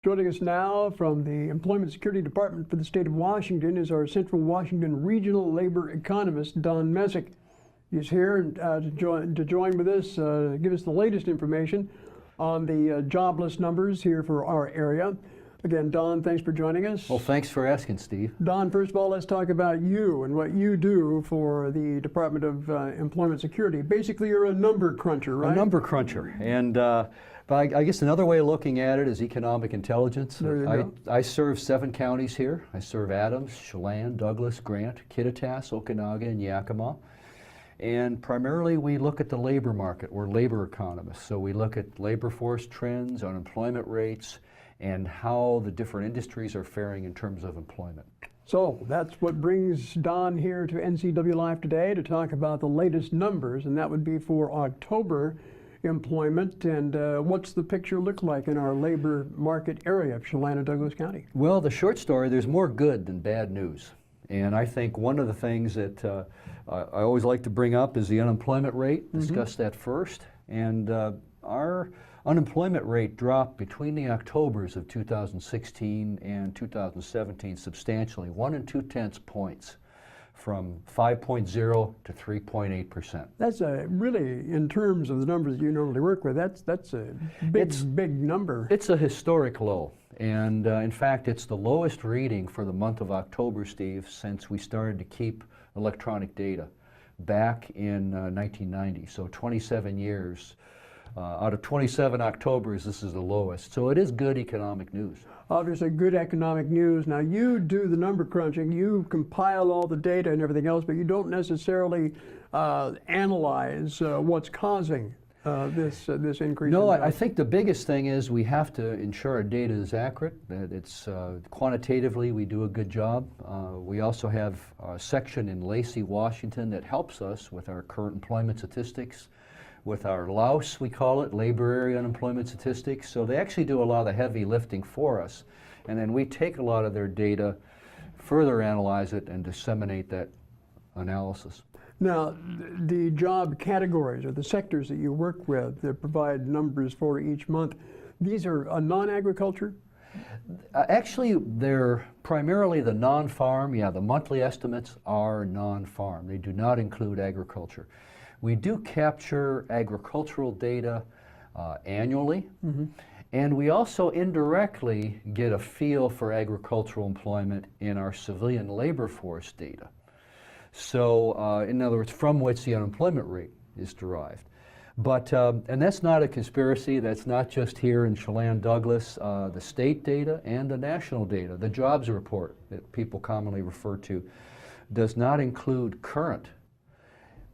Joining us now from the Employment Security Department for the state of Washington is our Central Washington Regional Labor Economist, News-Don-Meseck. He's here to join with us, give us the latest information on the jobless numbers here for our area. Again, Don, thanks for joining us. Well, thanks for asking, Steve. Don, first of all, let's talk about you and what you do for the Department of Employment Security. Basically, you're a number cruncher, right? A number cruncher. And but I guess another way of looking at it is economic intelligence. There you go. I serve 7 counties here. I serve Adams, Chelan, Douglas, Grant, Kittitas, Okanagan, and Yakima. And primarily we look at the labor market. We're labor economists. So we look at labor force trends, unemployment rates, and how the different industries are faring in terms of employment. So that's what brings Don here to NCW Live today to talk about the latest numbers, and that would be for October employment. And what's the picture look like in our labor market area of Chelan and Douglas County? Well, the short story, there's more good than bad news. And I think one of the things that I always like to bring up is the unemployment rate. Discuss that first. And our unemployment rate dropped between the Octobers of 2016 and 2017 substantially, 1 2/10 points, from 5.0 to 3.8%. That's really, in terms of the numbers that you normally work with, that's a big number. It's a historic low. And in fact, it's the lowest reading for the month of October, Steve, since we started to keep electronic data back in 1990. So 27 years. Out of 27 Octobers, this is the lowest. So it is good economic news. Obviously good economic news. Now you do the number crunching, you compile all the data and everything else, but you don't necessarily analyze what's causing this increase. No, I think the biggest thing is we have to ensure our data is accurate, that it's quantitatively we do a good job. We also have a section in Lacey, Washington that helps us with our current employment statistics, with our LAUS, we call it, Labor Area Unemployment Statistics. So they actually do a lot of the heavy lifting for us. And then we take a lot of their data, further analyze it, and disseminate that analysis. Now, the job categories or the sectors that you work with that provide numbers for each month, these are non-agriculture? Actually, they're primarily the non-farm. Yeah, the monthly estimates are non-farm. They do not include agriculture. We do capture agricultural data annually, and we also indirectly get a feel for agricultural employment in our civilian labor force data. So, in other words, from which the unemployment rate is derived. But, and that's not a conspiracy, that's not just here in Chelan, Douglas, the state data and the national data. The jobs report that people commonly refer to does not include current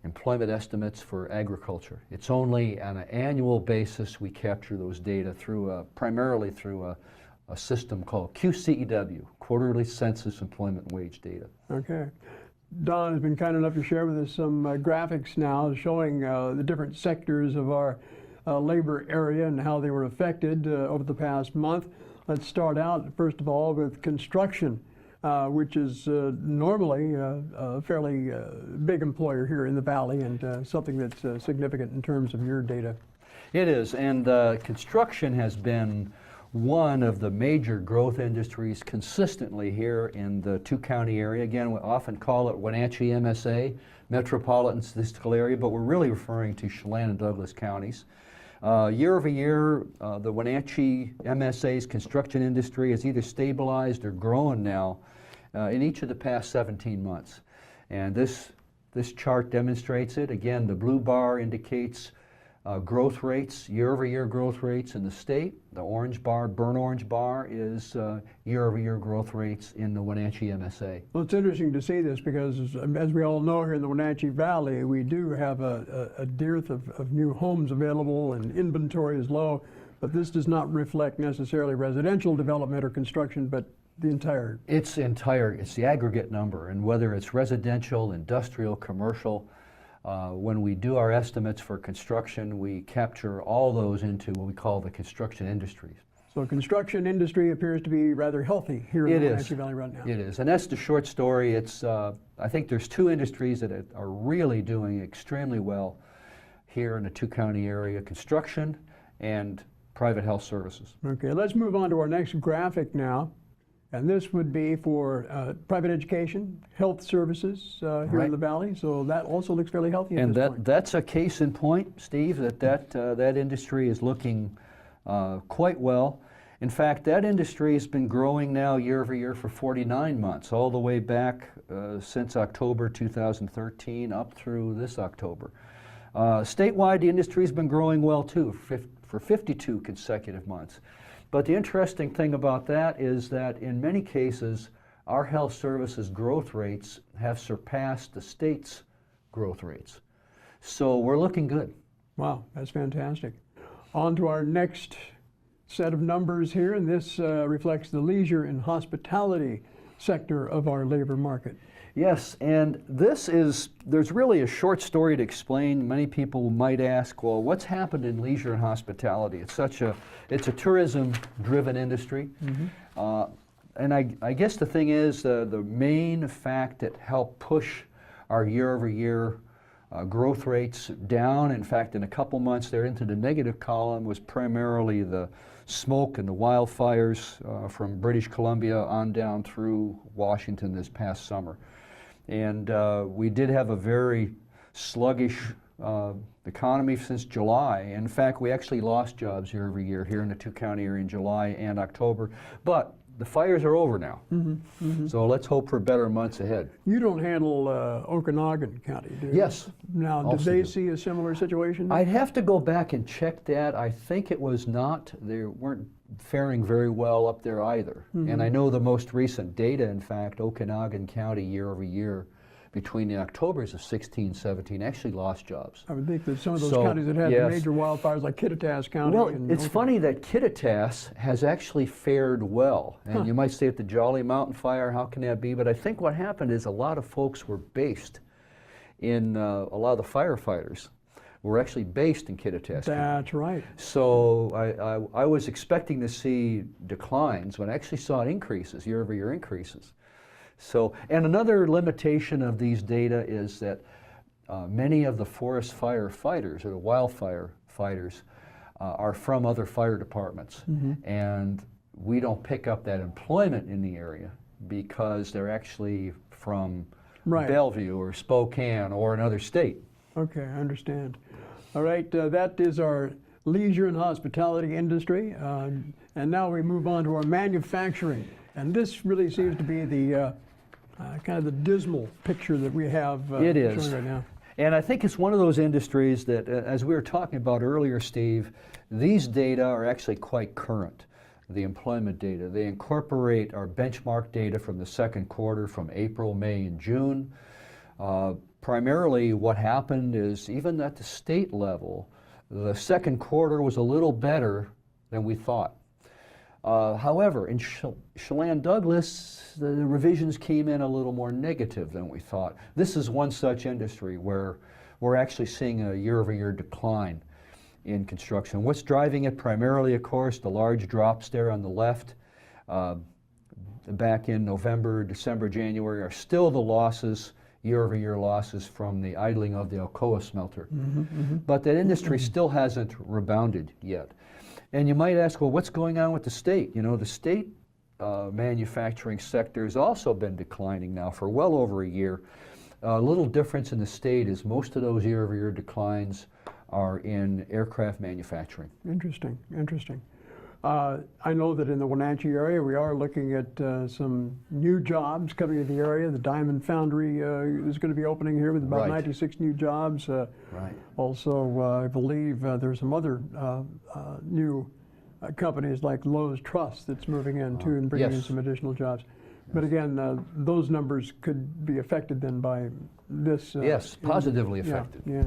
employment estimates for agriculture. It's only on an annual basis we capture those data through primarily through a system called QCEW, Quarterly Census Employment Wage Data. Okay. Don has been kind enough to share with us some graphics now showing the different sectors of our labor area and how they were affected over the past month. Let's start out, first of all, with construction, which is normally a fairly big employer here in the Valley and something that's significant in terms of your data. It is, and construction has been one of the major growth industries consistently here in the 2-county area. Again, we often call it Wenatchee MSA, Metropolitan Statistical Area, but we're really referring to Chelan and Douglas counties. Year over year, the Wenatchee MSA's construction industry has either stabilized or grown now in each of the past 17 months. And this chart demonstrates it. Again, the blue bar indicates growth rates, year-over-year growth rates in the state. The orange bar, burnt orange bar, is year-over-year growth rates in the Wenatchee MSA. Well, it's interesting to see this because, as we all know, here in the Wenatchee Valley, we do have a dearth of new homes available and inventory is low, but this does not reflect necessarily residential development or construction, but the entire. It's the aggregate number, and whether it's residential, industrial, commercial, when we do our estimates for construction, we capture all those into what we call the construction industries. So construction industry appears to be rather healthy here in the Wenatchee Valley right now. It is, and that's the short story. It's, I think there's 2 industries that are really doing extremely well here in the 2-county area, construction and private health services. Okay, let's move on to our next graphic now. And this would be for private education, health services here Right. in the Valley. So that also looks fairly healthy at And this point. that's a case in point, Steve, that industry is looking quite well. In fact, that industry has been growing now year over year for 49 months, all the way back since October 2013 up through this October. Statewide, the industry has been growing well too for 52 consecutive months. But the interesting thing about that is that in many cases, our health services growth rates have surpassed the state's growth rates. So we're looking good. Wow, that's fantastic. On to our next set of numbers here, and this reflects the leisure and hospitality sector of our labor market. Yes, and there's really a short story to explain. Many people might ask, well, what's happened in leisure and hospitality? It's a tourism-driven industry. And I guess the thing is, the main fact that helped push our year-over-year growth rates down, in fact, in a couple months they're into the negative column, was primarily the smoke and the wildfires from British Columbia on down through Washington this past summer. And we did have a very sluggish economy since July. In fact, we actually lost jobs year over year here in the two-county area in July and October. But the fires are over now. So let's hope for better months ahead. You don't handle Okanagan County, do you? Yes. Now, did Also they do. see a similar situation? I'd have to go back and check that. I think it was not. They weren't faring very well up there either. And I know the most recent data, in fact, Okanagan County year over year between the Octobers of 16, 17 actually lost jobs. I would think that some of those So, counties that had yes. major wildfires, like Kittitas County. Well, and it's funny that Kittitas has actually fared well. And you might say at the Jolly Mountain fire, how can that be? But I think what happened is a lot of folks were based in, a lot of the firefighters were actually based in Kittitas County. That's right. So I was expecting to see declines, but I actually saw increases, year-over-year increases. So, and another limitation of these data is that many of the forest fire fighters or the wildfire fighters are from other fire departments. And we don't pick up that employment in the area because they're actually from Bellevue or Spokane or another state. Okay, I understand. All right, that is our leisure and hospitality industry. And now we move on to our manufacturing. And this really seems to be the kind of the dismal picture that we have It is. showing right now. And I think it's one of those industries that, as we were talking about earlier, Steve, these data are actually quite current, the employment data. They incorporate our benchmark data from the second quarter from April, May, and June. Primarily what happened is, even at the state level, the second quarter was a little better than we thought. However, in Chelan-Douglas, the revisions came in a little more negative than we thought. This is one such industry where we're actually seeing a year-over-year decline in construction. What's driving it primarily, of course, the large drops there on the left back in November, December, January are still the losses, year-over-year losses from the idling of the Alcoa smelter. But that industry still hasn't rebounded yet. And you might ask, well, what's going on with the state? You know, the state manufacturing sector has also been declining now for well over a year. A little difference in the state is most of those year-over-year declines are in aircraft manufacturing. Interesting, interesting. I know that in the Wenatchee area, we are looking at some new jobs coming to the area. The Diamond Foundry is going to be opening here with about 96 new jobs. Also, I believe there's some other new companies like Lowe's Trust that's moving in too and bringing in some additional jobs. But again, those numbers could be affected then by this. Yes, positively affected. Yeah.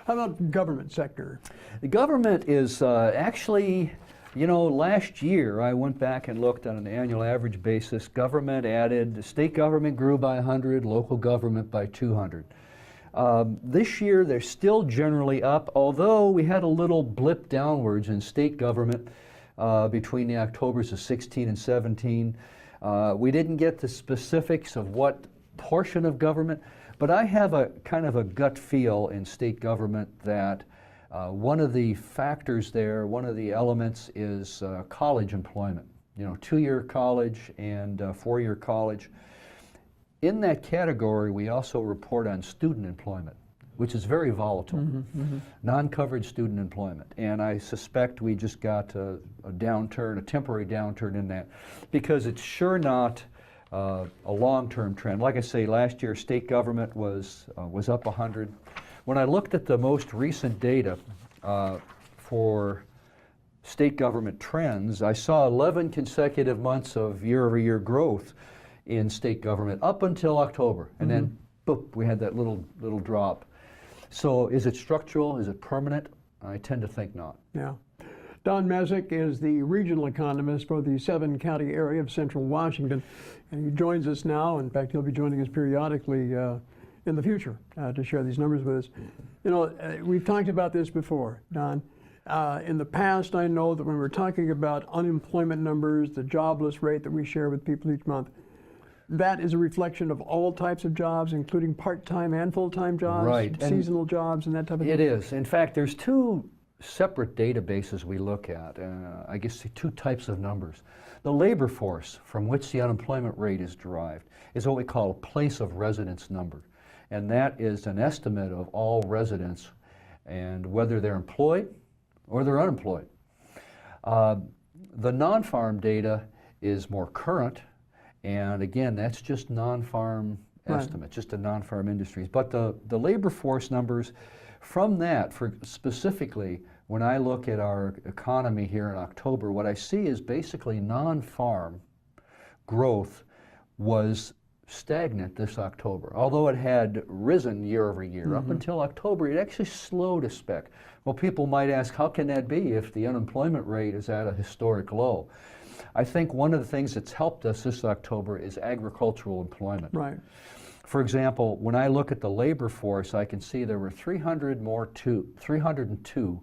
How about government sector? The government is actually, you know, last year I went back and looked on an annual average basis. Government added, the state government grew by 100, local government by 200. This year they're still generally up, although we had a little blip downwards in state government between the Octobers of 16 and 17. We didn't get the specifics of what portion of government, but I have a kind of a gut feel in state government that One of the factors there, one of the elements is college employment. You know, 2-year college and 4-year college. In that category, we also report on student employment, which is very volatile, non-covered student employment. And I suspect we just got a downturn, a temporary downturn in that, because it's sure not a long-term trend. Like I say, last year state government was up 100. When I looked at the most recent data for state government trends, I saw 11 consecutive months of year-over-year growth in state government up until October, and then boop, we had that little drop. So is it structural? Is it permanent? I tend to think not. Yeah. Don-Meseck is the regional economist for the 7-county area of Central Washington, and he joins us now. In fact, he'll be joining us periodically in the future to share these numbers with us. You know, we've talked about this before, Don. In the past, I know that when we're talking about unemployment numbers, the jobless rate that we share with people each month, that is a reflection of all types of jobs, including part-time and full-time jobs, right, seasonal jobs, and that type of thing? It is. In fact, there's 2 separate databases we look at, I guess 2 types of numbers. The labor force from which the unemployment rate is derived is what we call a place of residence number. And that is an estimate of all residents and whether they're employed or they're unemployed. The non-farm data is more current, and again, that's just non-farm estimate, just the non-farm industries. But the labor force numbers from that, for specifically, when I look at our economy here in October, what I see is basically non-farm growth was stagnant this October. Although it had risen year over year, up until October, it actually slowed a speck. Well, people might ask, how can that be if the unemployment rate is at a historic low? I think one of the things that's helped us this October is agricultural employment. Right. For example, when I look at the labor force, I can see there were 302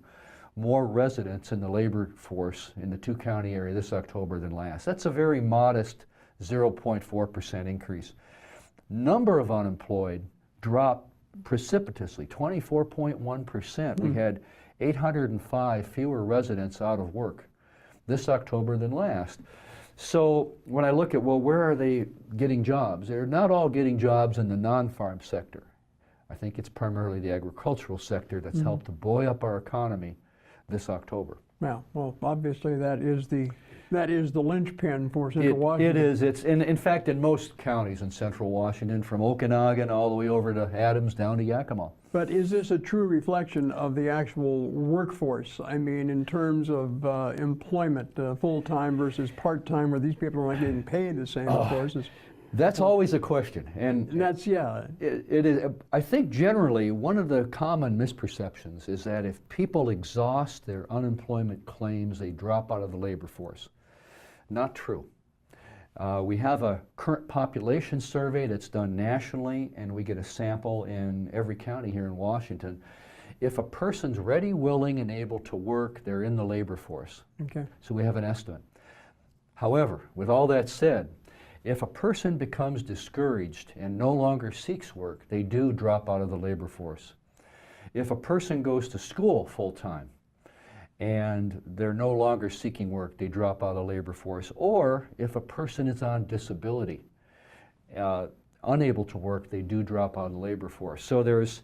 more residents in the labor force in the 2-county area this October than last. That's a very modest 0.4% increase. Number of unemployed dropped precipitously, 24.1%. We had 805 fewer residents out of work this October than last. So when I look at, well, where are they getting jobs? They're not all getting jobs in the non-farm sector. I think it's primarily the agricultural sector that's helped to buoy up our economy this October. Yeah, well, obviously that is the linchpin for Central Washington. It is. It's in fact in most counties in Central Washington, from Okanagan all the way over to Adams down to Yakima. But is this a true reflection of the actual workforce? I mean, in terms of employment, full-time versus part-time, where these people are not getting paid the same, of course. That's always a question, and that's, yeah. It is. I think generally one of the common misperceptions is that if people exhaust their unemployment claims, they drop out of the labor force. Not true. We have a current population survey that's done nationally, and we get a sample in every county here in Washington. If a person's ready, willing, and able to work, they're in the labor force. Okay. So we have an estimate. However, with all that said, if a person becomes discouraged and no longer seeks work, they do drop out of the labor force. If a person goes to school full-time and they're no longer seeking work, they drop out of the labor force. Or if a person is on disability, unable to work, they do drop out of the labor force. So there's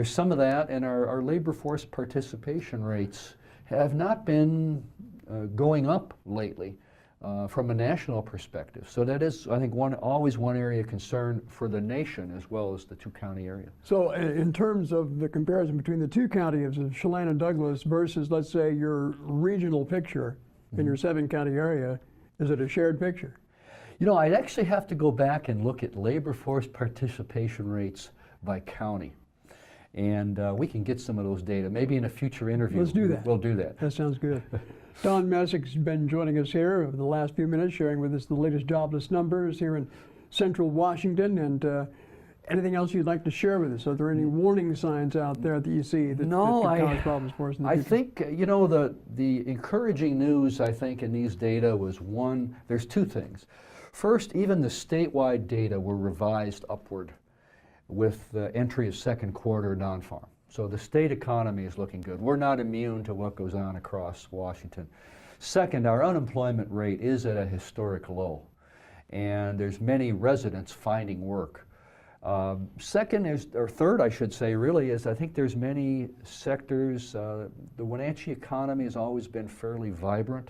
some of that, and our labor force participation rates have not been going up lately. From a national perspective. So that is, I think, always one area of concern for the nation as well as the 2-county area. So in terms of the comparison between the 2 counties of Chelan and Douglas versus, let's say, your regional picture in your 7-county area, is it a shared picture? You know, I'd actually have to go back and look at labor force participation rates by county. And we can get some of those data. Maybe in a future interview. Let's do that. We'll do that. That sounds good. Don-Meseck's been joining us here over the last few minutes, sharing with us the latest jobless numbers here in Central Washington. And anything else you'd like to share with us? Are there any warning signs out there that you see that, that could cause problems for us in the future? I think, you know, the encouraging news, I think, in these data was one, there's 2 things. First, even the statewide data were revised upward with the entry of 2nd quarter non-farm. So the state economy is looking good. We're not immune to what goes on across Washington. Second, our unemployment rate is at a historic low, and there's many residents finding work. Second is, or third I should say really, is I think there's many sectors, the Wenatchee economy has always been fairly vibrant,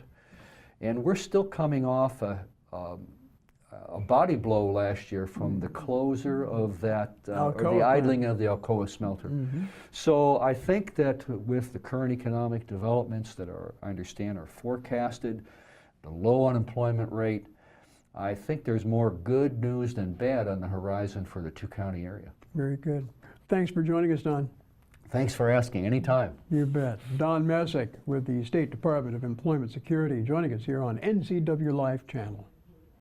and we're still coming off a body blow last year from the closure of that, or the idling of the Alcoa smelter. So I think that with the current economic developments that I understand are forecasted, the low unemployment rate, I think there's more good news than bad on the horizon for the two-county area. Very good. Thanks for joining us, Don. Thanks for asking. Anytime. You bet. Don-Meseck with the State Department of Employment Security joining us here on NCW Life Channel.